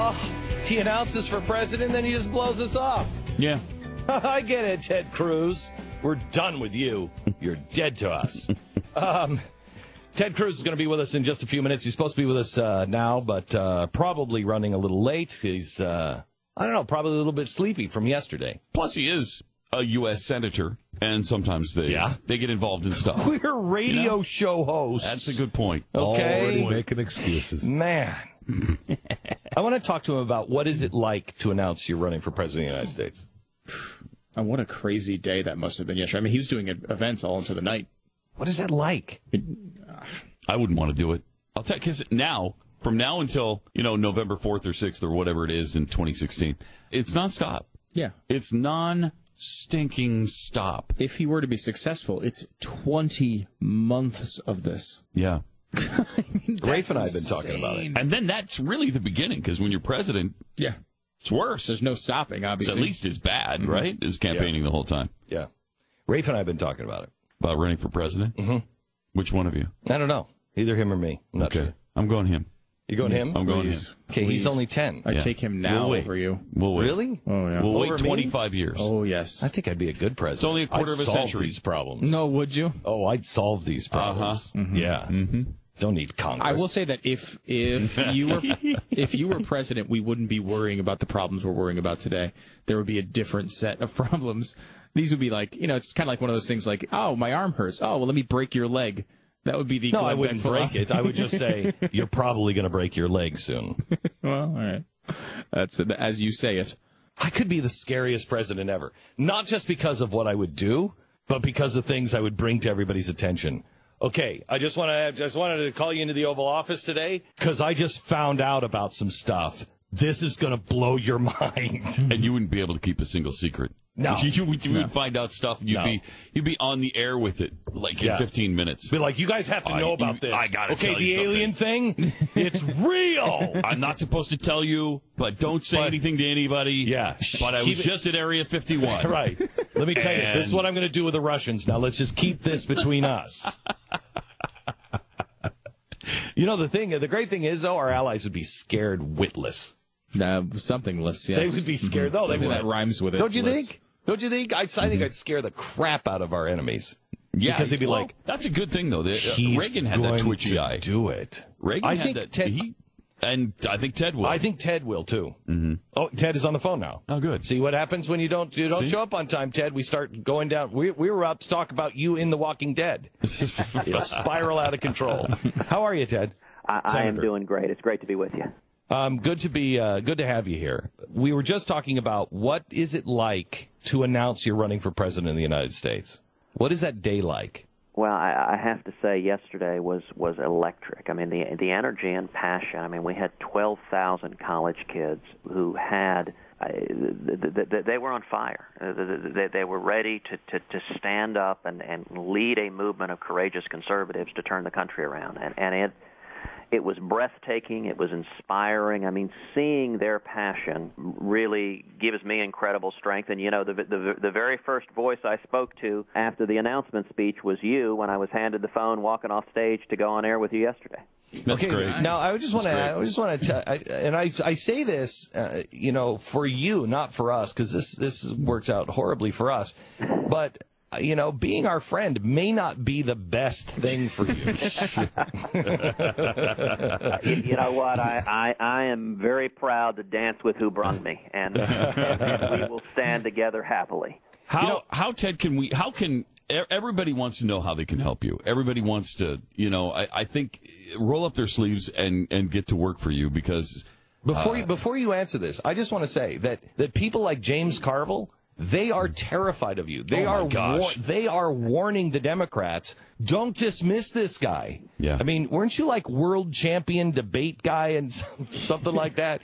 Oh, he announces for president, then he just blows us off. Yeah. I get it, Ted Cruz. We're done with you. You're dead to us. Ted Cruz is going to be with us in just a few minutes. He's supposed to be with us now, but probably running a little late. He's, I don't know, probably a little bit sleepy from yesterday. Plus, he is a U.S. senator, and sometimes they get involved in stuff. We're radio show hosts. That's a good point. Okay. Already making excuses. Man. I want to talk to him about what is it like to announce you're running for president of the United States. Oh, what a crazy day that must have been yesterday. I mean, he was doing events all into the night. What is that like? I wouldn't want to do it. I'll tell you, because from now until, November 4th or 6th or whatever it is in 2016, it's nonstop. Yeah. It's non-stinking stop. If he were to be successful, it's 20 months of this. Yeah. Rafe and I have been talking about it. And then that's really the beginning, because when you're president, yeah, it's worse. There's no stopping, obviously. At least as bad, right? As campaigning the whole time. Yeah. Rafe and I have been talking about it. About running for president? Mm-hmm. Which one of you? I don't know. Either him or me. I'm not sure. I'm going him. You going him? I'm going him. Okay, he's only 10. I'd take him now over you. We'll wait. Really? Oh, yeah. We'll Over wait 25 years. Oh, yes. I think I'd be a good president. It's only a quarter of a solve century. These problems. No, would you? Oh, I'd solve these problems. Mm-hmm. Yeah. Mm-hmm. Don't need Congress. I will say that if you were president, we wouldn't be worrying about the problems we're worrying about today. There would be a different set of problems. These would be like, it's kind of like one of those things like, oh, my arm hurts. Oh, well, let me break your leg. That would be the No, I wouldn't break it. I would just say, you're probably going to break your leg soon. Well, all right. That's as you say it. I could be the scariest president ever. Not just because of what I would do, but because of things I would bring to everybody's attention. Okay, I just wanted to call you into the Oval Office today because I just found out about some stuff. This is going to blow your mind. And you wouldn't be able to keep a single secret. No. You would find out stuff and you'd be on the air with it in 15 minutes. Be like, you guys have to know about this. I gotta tell the you something. alien thing, it's real. I'm not supposed to tell you, but don't say anything to anybody. Yeah. But I was just at Area 51. Right. Let me tell you, this is what I'm going to do with the Russians. Now let's just keep this between us. The great thing is, though, our allies would be scared witless. Somethingless, yes. They would be scared, though. Something that rhymes with it. Don't you think? Don't you think? I think I'd scare the crap out of our enemies. Yeah, because they'd be like, that's a good thing, though. Reagan had going that twitchy to eye. Do it. Reagan I had think that. Ted, and I think Ted will. I think Ted will, too. Mm-hmm. Oh, Ted is on the phone now. Oh, good. See what happens when you don't show up on time, Ted? We start going down. We were about to talk about you in The Walking Dead. It'll spiral out of control. How are you, Ted? I am doing great. It's great to be with you. Good to have you here. We were just talking about what is it like to announce you're running for president of the United States? What is that day like? Well, I have to say yesterday was electric. I mean, the energy and passion. I mean, we had 12,000 college kids who had they were on fire. They were ready to stand up and lead a movement of courageous conservatives to turn the country around. And it was breathtaking. It was inspiring. I mean, seeing their passion really gives me incredible strength. And, the very first voice I spoke to after the announcement speech was you when I was handed the phone walking off stage to go on air with you yesterday. That's great. Nice. Now, I just want to, and I say this, for you, not for us, because this works out horribly for us. But being our friend may not be the best thing for you. You know what? I am very proud to dance with who brung me, and we will stand together happily. How Ted can everybody wants to know how they can help you. Everybody wants to, I think roll up their sleeves and get to work for you because before you answer this, I just want to say that people like James Carville, they are terrified of you. They are warning the Democrats, don't dismiss this guy. Yeah. I mean, weren't you like world champion debate guy and something like that?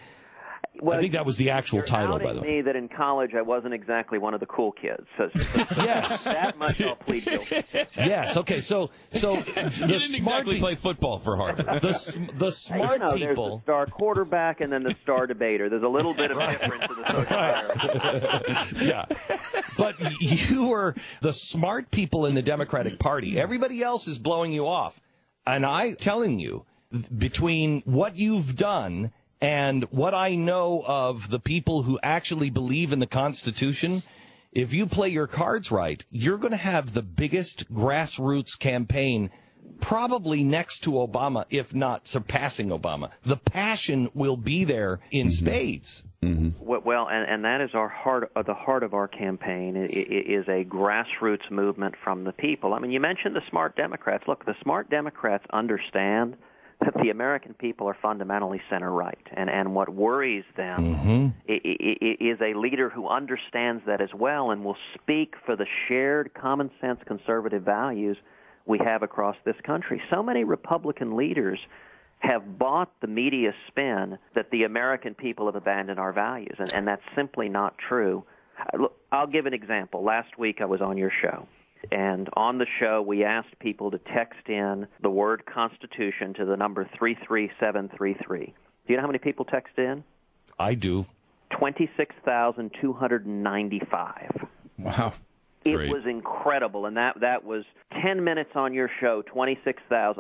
Well, I think that was the actual title, by the way. Me that in college I wasn't exactly one of the cool kids. So yes, that much I'll plead guilty. Yes. Okay. So you didn't exactly play football for Harvard. The smart people. There's the star quarterback and then the star debater. There's a little bit of difference in the social hierarchy. Yeah, but you were the smart people in the Democratic Party. Everybody else is blowing you off, and I'm telling you, between what you've done And what I know of the people who actually believe in the Constitution, if you play your cards right, you're going to have the biggest grassroots campaign probably next to Obama, if not surpassing Obama. The passion will be there in spades. Well, and that is our heart. The heart of our campaign is a grassroots movement from the people. I mean, you mentioned the smart Democrats. Look, the smart Democrats understand that the American people are fundamentally center-right, and what worries them is a leader who understands that as well and will speak for the shared common-sense conservative values we have across this country. So many Republican leaders have bought the media spin that the American people have abandoned our values, and that's simply not true. Look, I'll give an example. Last week I was on your show, and on the show we asked people to text in the word Constitution to the number 33733. Do you know how many people texted in? I do. 26,295. Wow. It was incredible, and that was 10 minutes on your show.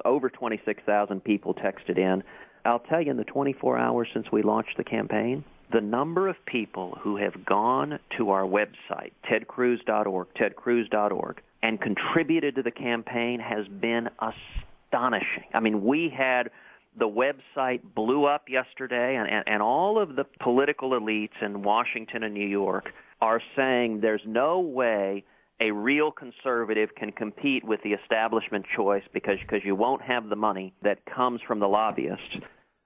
Over 26,000 people texted in. I'll tell you, in the 24 hours since we launched the campaign, the number of people who have gone to our website, tedcruz.org, and contributed to the campaign has been astonishing. I mean, we had the website blew up yesterday, and all of the political elites in Washington and New York are saying there's no way a real conservative can compete with the establishment choice because you won't have the money that comes from the lobbyists.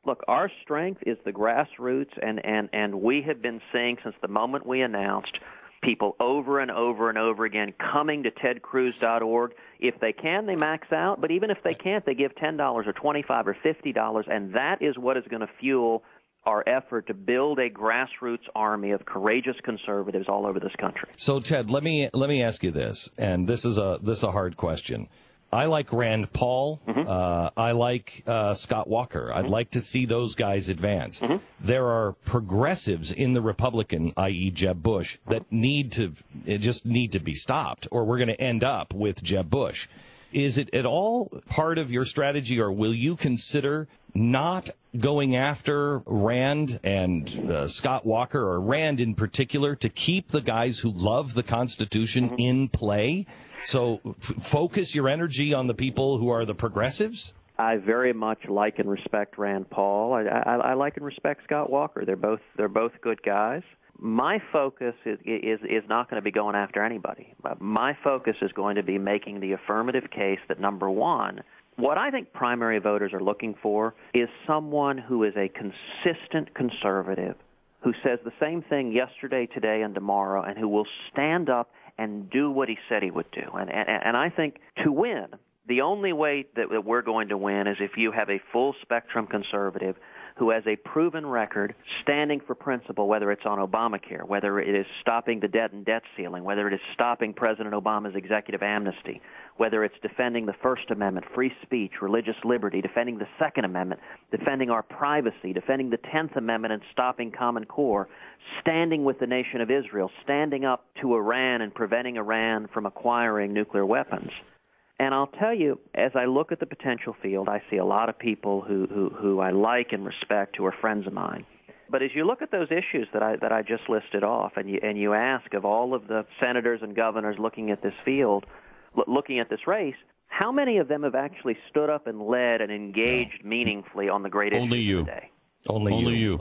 Look, our strength is the grassroots, and we have been seeing since the moment we announced people over and over and over again coming to tedcruz.org. If they can, they max out, but even if they can't, they give $10 or $25 or $50, and that is what is going to fuel our effort to build a grassroots army of courageous conservatives all over this country. So, Ted, let me ask you this, and this is a hard question. I like Rand Paul. I like Scott Walker. I'd like to see those guys advance. There are progressives in the Republican, i.e. Jeb Bush, that just need to be stopped, or we're going to end up with Jeb Bush. Is it at all part of your strategy, or will you consider not going after Rand and Scott Walker, or Rand in particular, to keep the guys who love the Constitution in play? So focus your energy on the people who are the progressives? I very much like and respect Rand Paul. I like and respect Scott Walker. They're both good guys. My focus is not going to be going after anybody. My focus is going to be making the affirmative case that, number one, what I think primary voters are looking for is someone who is a consistent conservative, who says the same thing yesterday, today, and tomorrow, and who will stand up and do what he said he would do. And I think to win, the only way that we're going to win is if you have a full-spectrum conservative who has a proven record standing for principle, whether it's on Obamacare, whether it is stopping the debt and debt ceiling, whether it is stopping President Obama's executive amnesty, whether it's defending the First Amendment, free speech, religious liberty, defending the Second Amendment, defending our privacy, defending the 10th Amendment and stopping Common Core, standing with the nation of Israel, standing up to Iran and preventing Iran from acquiring nuclear weapons. And I'll tell you, as I look at the potential field, I see a lot of people who I like and respect, who are friends of mine. But as you look at those issues that I just listed off, and you ask of all of the senators and governors looking at this field, looking at this race, how many of them have actually stood up and led and engaged meaningfully on the great issues of the day? Only you.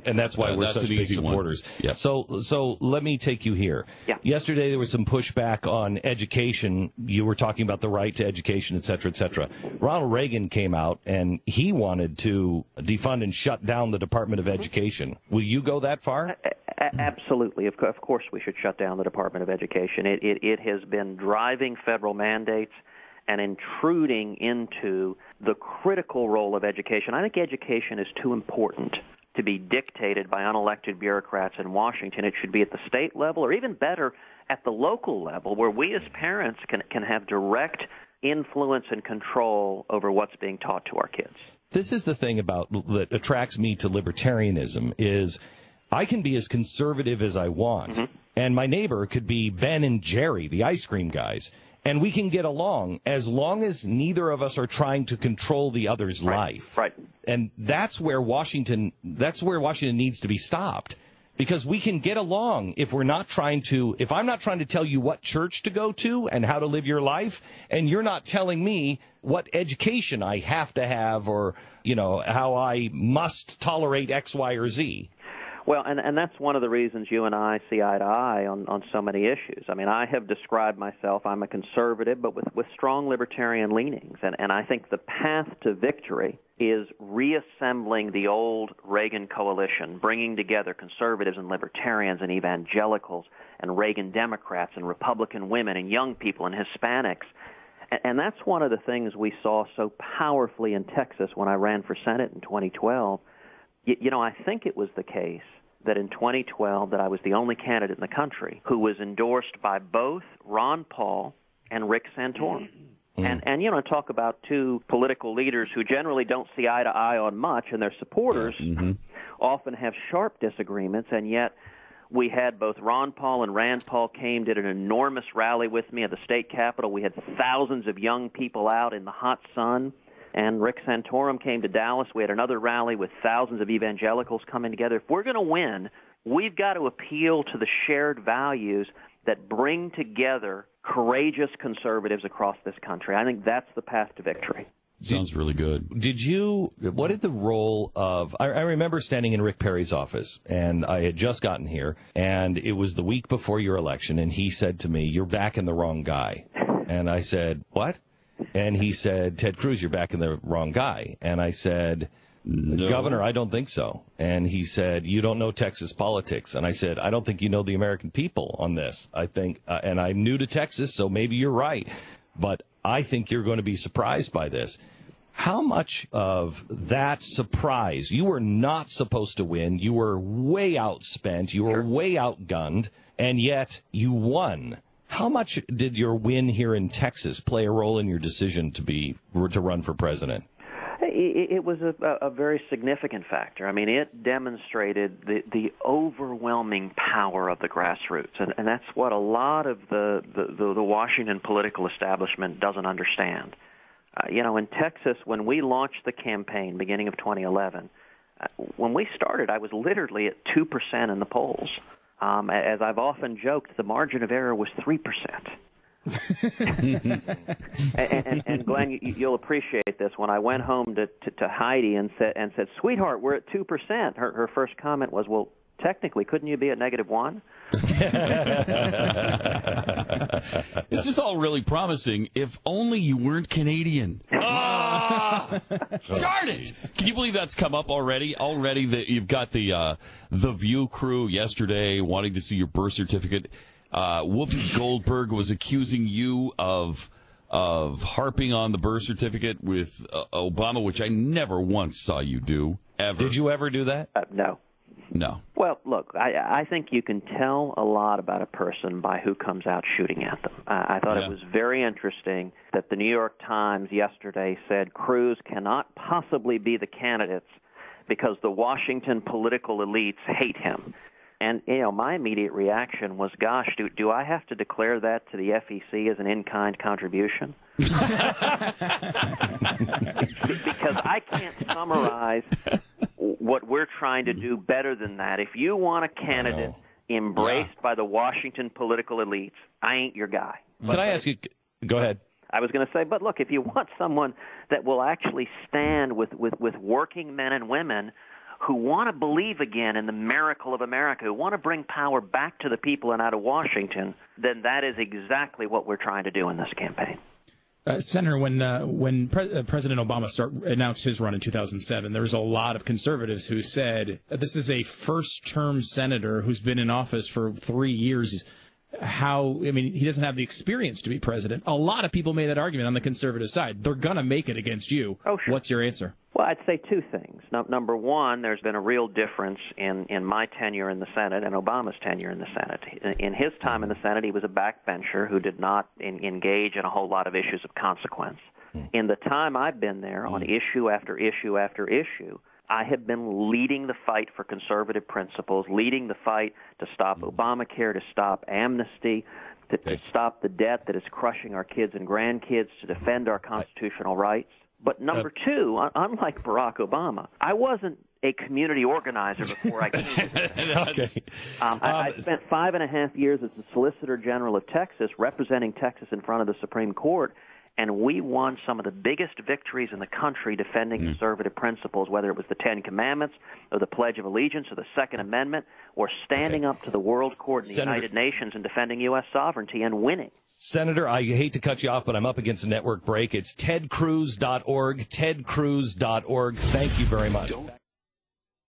And that's why we're such big supporters. Yep. So let me take you here. Yeah. Yesterday there was some pushback on education. You were talking about the right to education, et cetera, et cetera. Ronald Reagan came out and he wanted to defund and shut down the Department of Education. Will you go that far? Absolutely. Of course we should shut down the Department of Education. It has been driving federal mandates and intruding into the critical role of education. I think education is too important to be dictated by unelected bureaucrats in Washington. It should be at the state level, or even better, at the local level, where we as parents can have direct influence and control over what's being taught to our kids. This is the thing that attracts me to libertarianism is I can be as conservative as I want, and my neighbor could be Ben and Jerry, the ice cream guys, And we can get along as long as neither of us are trying to control the other's life. Right. And that's where Washington needs to be stopped. Because we can get along if I'm not trying to tell you what church to go to and how to live your life, and you're not telling me what education I have to have or, how I must tolerate X, Y, or Z. Well, and that's one of the reasons you and I see eye to eye on so many issues. I mean, I have described myself, I'm a conservative, but with strong libertarian leanings. And I think the path to victory is reassembling the old Reagan coalition, bringing together conservatives and libertarians and evangelicals and Reagan Democrats and Republican women and young people and Hispanics. And that's one of the things we saw so powerfully in Texas when I ran for Senate in 2012. I think it was the case that in 2012 that I was the only candidate in the country who was endorsed by both Ron Paul and Rick Santorum. And talk about two political leaders who generally don't see eye to eye on much, and their supporters often have sharp disagreements, and yet we had both Ron Paul and Rand Paul came, did an enormous rally with me at the state capitol. We had thousands of young people out in the hot sun. And Rick Santorum came to Dallas. We had another rally with thousands of evangelicals coming together. If we're going to win, we've got to appeal to the shared values that bring together courageous conservatives across this country. I think that's the path to victory. Sounds really good. What did the role of, I remember standing in Rick Perry's office, and I had just gotten here, and it was the week before your election, and he said to me, "You're backing the wrong guy." And I said, "What?" And he said, "Ted Cruz, you're backing the wrong guy." And I said, "No. Governor, I don't think so." And he said, "You don't know Texas politics." And I said, "I don't think you know the American people on this. I think, and I'm new to Texas, so maybe you're right. But I think you're going to be surprised by this." How much of that surprise? You were not supposed to win. You were way outspent. You were way outgunned, and yet you won. How much did your win here in Texas play a role in your decision to run for president? It was a very significant factor. I mean, it demonstrated the overwhelming power of the grassroots, and that's what a lot of the Washington political establishment doesn't understand. In Texas, when we launched the campaign beginning of 2011, when we started, I was literally at 2% in the polls. As I've often joked, the margin of error was 3%. and Glenn, you'll appreciate this. When I went home to Heidi and said, "Sweetheart, we're at 2%," her first comment was, "Well, technically, couldn't you be at -1?" This is all really promising. If only you weren't Canadian. Darn it! Can you believe that's come up already? Already that you've got the View crew yesterday wanting to see your birth certificate. Whoopi Goldberg was accusing you of harping on the birth certificate with Obama, which I never once saw you do, ever. Did you ever do that? No. No. Well, look, I think you can tell a lot about a person by who comes out shooting at them. I thought it was very interesting that the New York Times yesterday said Cruz cannot possibly be the candidates because the Washington political elites hate him. And, my immediate reaction was, gosh, do I have to declare that to the FEC as an in-kind contribution? Because I can't summarize what we're trying to do better than that. If you want a candidate embraced by the Washington political elites, I ain't your guy. Can I ask you? Go ahead. I was going to say, but look, if you want someone that will actually stand with working men and women who want to believe again in the miracle of America, who want to bring power back to the people and out of Washington, then that is exactly what we're trying to do in this campaign. Senator, when President Obama announced his run in 2007, there was a lot of conservatives who said, this is a first-term senator who's been in office for 3 years. He doesn't have the experience to be president. A lot of people made that argument on the conservative side. They're going to make it against you. Oh, sure. What's your answer? Well, I'd say two things. Number one, there's been a real difference in my tenure in the Senate and Obama's tenure in the Senate. In his time in the Senate, he was a backbencher who did not engage in a whole lot of issues of consequence. In the time I've been there, on issue after issue after issue, I have been leading the fight for conservative principles, leading the fight to stop Obamacare, to stop amnesty, to stop the debt that is crushing our kids and grandkids, to defend our constitutional rights. But number two, unlike Barack Obama, I wasn't a community organizer before I came to this. I spent 5.5 years as the Solicitor General of Texas, representing Texas in front of the Supreme Court, and we won some of the biggest victories in the country defending conservative principles, whether it was the Ten Commandments or the Pledge of Allegiance or the Second Amendment or standing up to the World Court and the United Nations and defending U.S. sovereignty and winning. Senator, I hate to cut you off, but I'm up against a network break. It's tedcruz.org, tedcruz.org. Thank you very much.